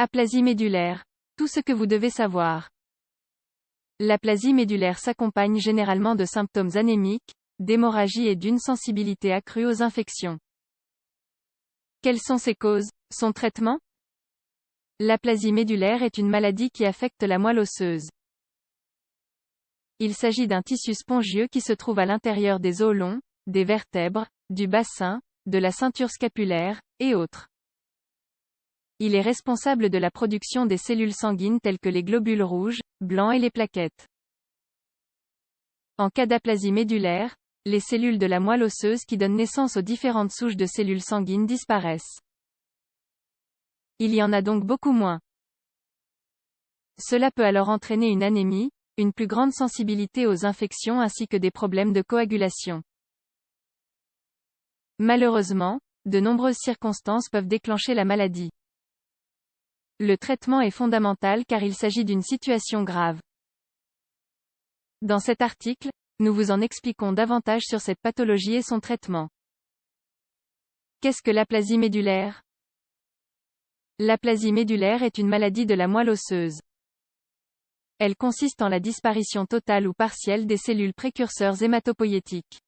Aplasie médulaire. Tout ce que vous devez savoir. L'aplasie médulaire s'accompagne généralement de symptômes anémiques, d'hémorragie et d'une sensibilité accrue aux infections. Quelles sont ses causes, son traitement? L'aplasie médulaire est une maladie qui affecte la moelle osseuse. Il s'agit d'un tissu spongieux qui se trouve à l'intérieur des os longs, des vertèbres, du bassin, de la ceinture scapulaire, et autres. Il est responsable de la production des cellules sanguines telles que les globules rouges, blancs et les plaquettes. En cas d'aplasie médulaire, les cellules de la moelle osseuse qui donnent naissance aux différentes souches de cellules sanguines disparaissent. Il y en a donc beaucoup moins. Cela peut alors entraîner une anémie, une plus grande sensibilité aux infections ainsi que des problèmes de coagulation. Malheureusement, de nombreuses circonstances peuvent déclencher la maladie. Le traitement est fondamental car il s'agit d'une situation grave. Dans cet article, nous vous en expliquons davantage sur cette pathologie et son traitement. Qu'est-ce que l'aplasie médulaire? L'aplasie médulaire est une maladie de la moelle osseuse. Elle consiste en la disparition totale ou partielle des cellules précurseurs hématopoïétiques.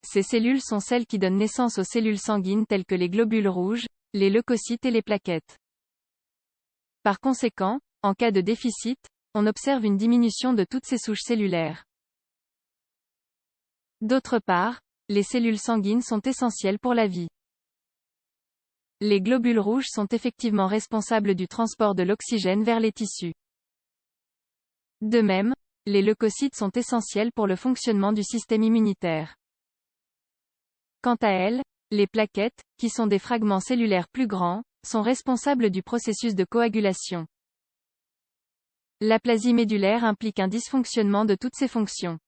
Ces cellules sont celles qui donnent naissance aux cellules sanguines telles que les globules rouges, les leucocytes et les plaquettes. Par conséquent, en cas de déficit, on observe une diminution de toutes ces souches cellulaires. D'autre part, les cellules sanguines sont essentielles pour la vie. Les globules rouges sont effectivement responsables du transport de l'oxygène vers les tissus. De même, les leucocytes sont essentiels pour le fonctionnement du système immunitaire. Quant à elles, les plaquettes, qui sont des fragments cellulaires plus grands, sont responsables du processus de coagulation. L'aplasie médulaire implique un dysfonctionnement de toutes ces fonctions.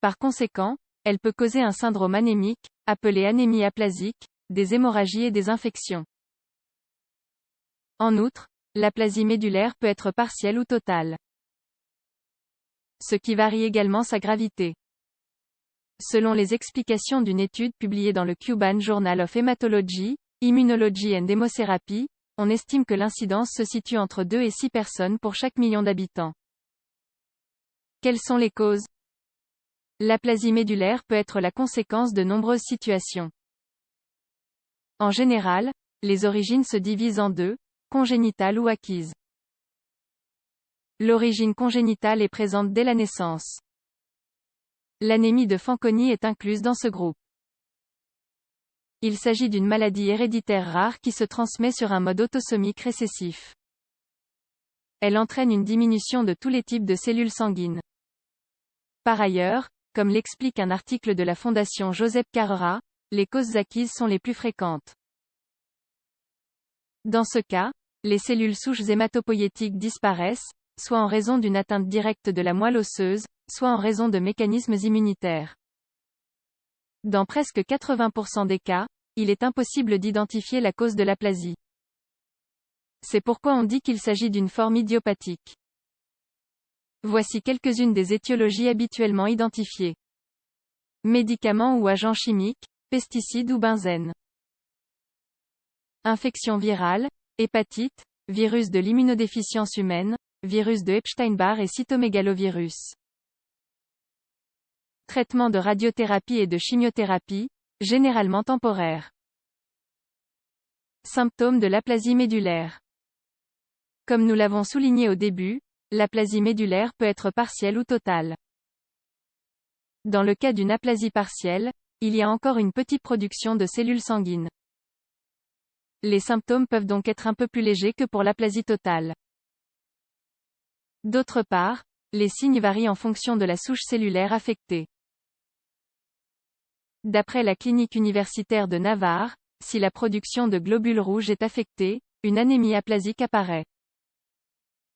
Par conséquent, elle peut causer un syndrome anémique, appelé anémie aplasique, des hémorragies et des infections. En outre, l'aplasie médulaire peut être partielle ou totale. Ce qui varie également sa gravité. Selon les explications d'une étude publiée dans le Cuban Journal of Hematology, Immunology and Chemotherapy, on estime que l'incidence se situe entre 2 et 6 personnes pour chaque million d'habitants. Quelles sont les causes? L'aplasie médulaire peut être la conséquence de nombreuses situations. En général, les origines se divisent en deux, congénitale ou acquise. L'origine congénitale est présente dès la naissance. L'anémie de Fanconi est incluse dans ce groupe. Il s'agit d'une maladie héréditaire rare qui se transmet sur un mode autosomique récessif. Elle entraîne une diminution de tous les types de cellules sanguines. Par ailleurs, comme l'explique un article de la Fondation Joseph Carrera, les causes acquises sont les plus fréquentes. Dans ce cas, les cellules souches hématopoïétiques disparaissent, soit en raison d'une atteinte directe de la moelle osseuse, soit en raison de mécanismes immunitaires. Dans presque 80% des cas, il est impossible d'identifier la cause de l'aplasie. C'est pourquoi on dit qu'il s'agit d'une forme idiopathique. Voici quelques-unes des étiologies habituellement identifiées. Médicaments ou agents chimiques, pesticides ou benzène. Infection virale, hépatite, virus de l'immunodéficience humaine, virus de Epstein-Barr et cytomégalovirus. Traitement de radiothérapie et de chimiothérapie, généralement temporaire. Symptômes de l'aplasie médulaire. Comme nous l'avons souligné au début, l'aplasie médulaire peut être partielle ou totale. Dans le cas d'une aplasie partielle, il y a encore une petite production de cellules sanguines. Les symptômes peuvent donc être un peu plus légers que pour l'aplasie totale. D'autre part, les signes varient en fonction de la souche cellulaire affectée. D'après la clinique universitaire de Navarre, si la production de globules rouges est affectée, une anémie aplasique apparaît.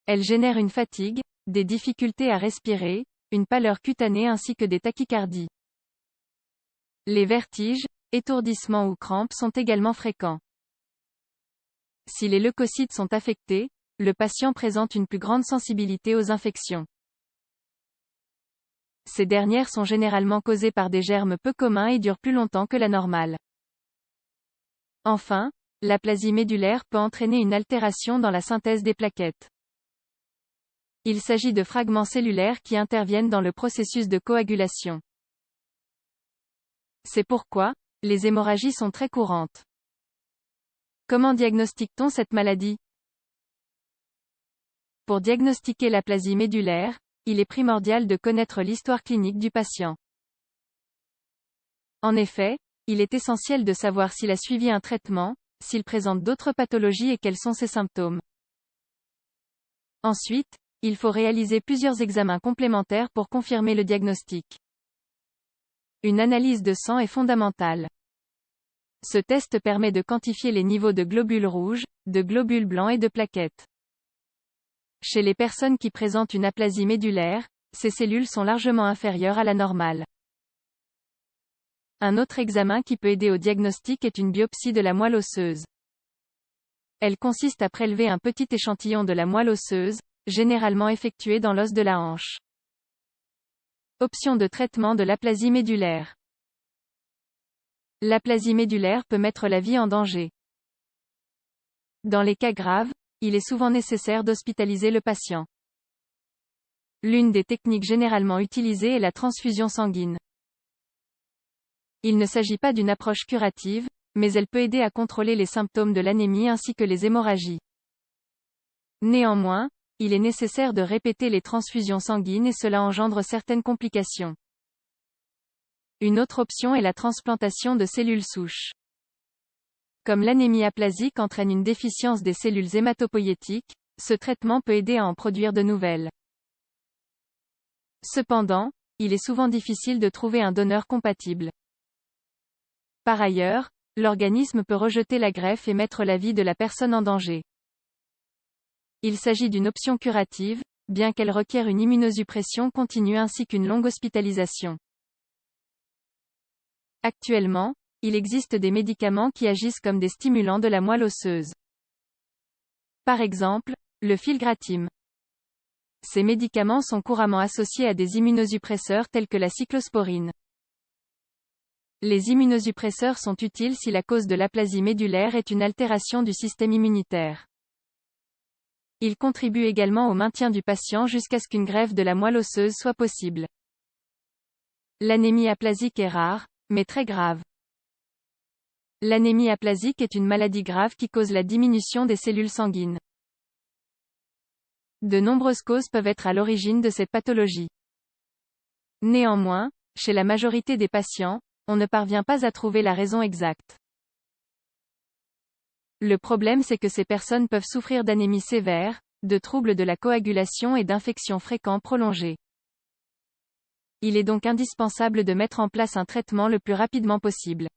Elle génère une fatigue, des difficultés à respirer, une pâleur cutanée ainsi que des tachycardies. Les vertiges, étourdissements ou crampes sont également fréquents. Si les leucocytes sont affectés, le patient présente une plus grande sensibilité aux infections. Ces dernières sont généralement causées par des germes peu communs et durent plus longtemps que la normale. Enfin, l'aplasie médulaire peut entraîner une altération dans la synthèse des plaquettes. Il s'agit de fragments cellulaires qui interviennent dans le processus de coagulation. C'est pourquoi, les hémorragies sont très courantes. Comment diagnostique-t-on cette maladie? Pour diagnostiquer l'aplasie médulaire, il est primordial de connaître l'histoire clinique du patient. En effet, il est essentiel de savoir s'il a suivi un traitement, s'il présente d'autres pathologies et quels sont ses symptômes. Ensuite, il faut réaliser plusieurs examens complémentaires pour confirmer le diagnostic. Une analyse de sang est fondamentale. Ce test permet de quantifier les niveaux de globules rouges, de globules blancs et de plaquettes. Chez les personnes qui présentent une aplasie médulaire, ces cellules sont largement inférieures à la normale. Un autre examen qui peut aider au diagnostic est une biopsie de la moelle osseuse. Elle consiste à prélever un petit échantillon de la moelle osseuse, généralement effectué dans l'os de la hanche. Option de traitement de l'aplasie médulaire. L'aplasie médulaire peut mettre la vie en danger. Dans les cas graves, il est souvent nécessaire d'hospitaliser le patient. L'une des techniques généralement utilisées est la transfusion sanguine. Il ne s'agit pas d'une approche curative, mais elle peut aider à contrôler les symptômes de l'anémie ainsi que les hémorragies. Néanmoins, il est nécessaire de répéter les transfusions sanguines et cela engendre certaines complications. Une autre option est la transplantation de cellules souches. Comme l'anémie aplasique entraîne une déficience des cellules hématopoïétiques, ce traitement peut aider à en produire de nouvelles. Cependant, il est souvent difficile de trouver un donneur compatible. Par ailleurs, l'organisme peut rejeter la greffe et mettre la vie de la personne en danger. Il s'agit d'une option curative, bien qu'elle requiert une immunosuppression continue ainsi qu'une longue hospitalisation. Actuellement, il existe des médicaments qui agissent comme des stimulants de la moelle osseuse. Par exemple, le filgrastim. Ces médicaments sont couramment associés à des immunosuppresseurs tels que la cyclosporine. Les immunosuppresseurs sont utiles si la cause de l'aplasie médulaire est une altération du système immunitaire. Ils contribuent également au maintien du patient jusqu'à ce qu'une greffe de la moelle osseuse soit possible. L'anémie aplasique est rare, mais très grave. L'anémie aplasique est une maladie grave qui cause la diminution des cellules sanguines. De nombreuses causes peuvent être à l'origine de cette pathologie. Néanmoins, chez la majorité des patients, on ne parvient pas à trouver la raison exacte. Le problème c'est que ces personnes peuvent souffrir d'anémie sévère, de troubles de la coagulation et d'infections fréquents prolongés. Il est donc indispensable de mettre en place un traitement le plus rapidement possible.